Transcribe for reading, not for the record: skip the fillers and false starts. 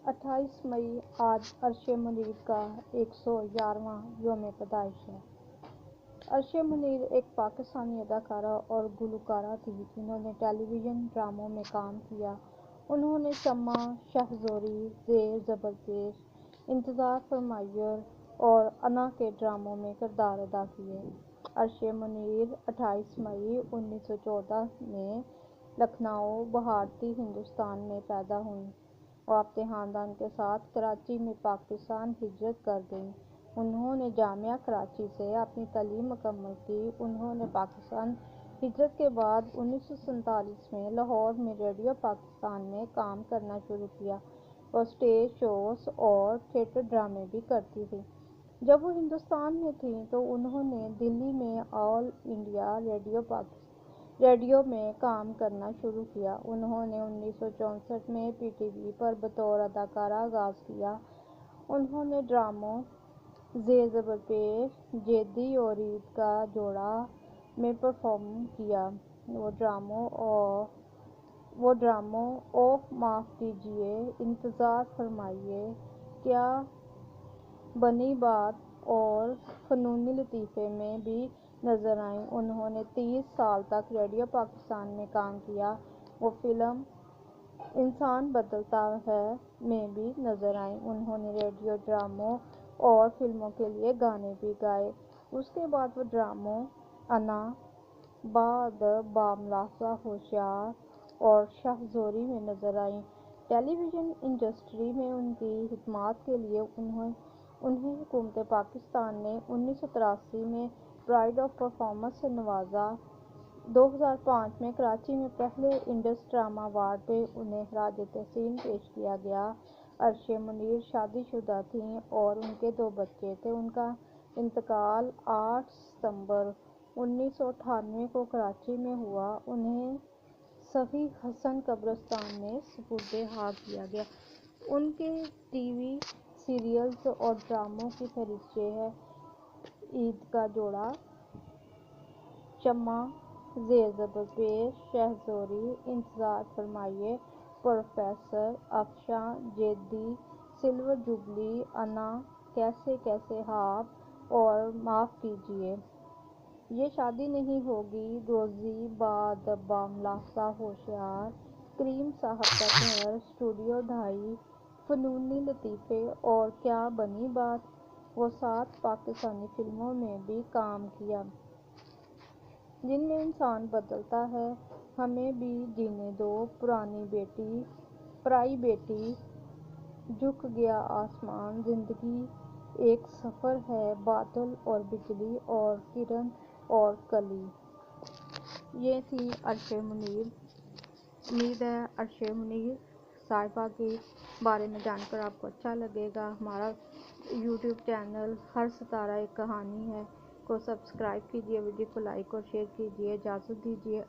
28 मई आज अरशे मुनीर का 111वां यौम पैदाइश है। अरशे मुनीर एक पाकिस्तानी अदाकारा और गुलकारा थी जिन्होंने टेलीविज़न ड्रामों में काम किया। उन्होंने शम्मा, शाहज़ोरी, ज़ेर ज़बरपेश, इंतज़ार फरमाइए और अना के ड्रामों में किरदार अदा किए। अरशे मुनीर 28 मई 1914 में लखनऊ, भारतीय हिंदुस्तान में पैदा हुईं। वो अपने ख़ानदान के साथ कराची में पाकिस्तान हिजरत कर गईं। उन्होंने जामिया कराची से अपनी तालीम मुकम्मल की। उन्होंने पाकिस्तान हिजरत के बाद 1947 में लाहौर में रेडियो पाकिस्तान में काम करना शुरू किया। वो स्टेज शोज़ और थिएटर ड्रामे भी करती थी। जब वो हिंदुस्तान में थीं तो उन्होंने दिल्ली में ऑल इंडिया रेडियो में काम करना शुरू किया। उन्होंने 1964 में पीटीवी पर बतौर अदाकारा आगाज़ किया। उन्होंने ड्रामों ज़ेर ज़बरपेश, जेदी और ईद का जोड़ा में परफॉर्म किया। वो ड्रामों ओह माफ़ कीजिए, इंतज़ार फरमाइए, क्या बनी बात और फ़नूनी लतीफ़े में भी नज़र आईं। उन्होंने 30 साल तक रेडियो पाकिस्तान में काम किया। वो फिल्म इंसान बदलता है में भी नज़र आईं। उन्होंने रेडियो ड्रामों और फिल्मों के लिए गाने भी गाए। उसके बाद वो ड्रामों अना, बा-अदब, बामलासा होशियार और शाहज़ोरी में नज़र आईं। टेलीविज़न इंडस्ट्री में उनकी खिदमत के लिए उन्हें हुकूमत पाकिस्तान ने 1983 में प्राइड ऑफ परफॉर्मेंस से नवाजा। 2005 में कराची में पहले इंडस ड्रामा अवार्ड पे उन्हें खराज तहसीन पेश किया गया। अरशे मुनीर शादीशुदा थीं और उनके 2 बच्चे थे। उनका इंतकाल 8 सितंबर 1998 को कराची में हुआ। उन्हें सफ़ी हसन कब्रिस्तान में सुपुर्द-ए-खाक किया गया। उनके टीवी सीरियल्स और ड्रामों की फहरिस्त है: ईद का जोड़ा, शम्मा, ज़ेर ज़बरपेश, शाहज़ोरी, इंतज़ार फरमाइए, प्रोफेसर, अफशां, जेदी, सिल्वर जुबली, अना, कैसे कैसे आप और माफ़ कीजिए, ये शादी नहीं होगी, रोज़ी, बा-अदब, बामलासा होशियार, करीम साहब का घर, स्टूडियो 2.5, फ़नूनी लतीफ़े और क्या बनी बात। वो 7 पाकिस्तानी फिल्मों में भी काम किया जिनमें इंसान बदलता है, हमें भी जीने दो, पराई बेटी, झुक गया आसमान, जिंदगी एक सफ़र है, बादल और बिजली और किरण और कली। ये थी अरशे मुनीर। उम्मीद है अरशे मुनीर साहिबा के बारे में जानकर आपको अच्छा लगेगा। हमारा यूट्यूब चैनल हर सितारा एक कहानी है को सब्सक्राइब कीजिए, वीडियो को लाइक और शेयर कीजिए। इजाज़त दीजिए।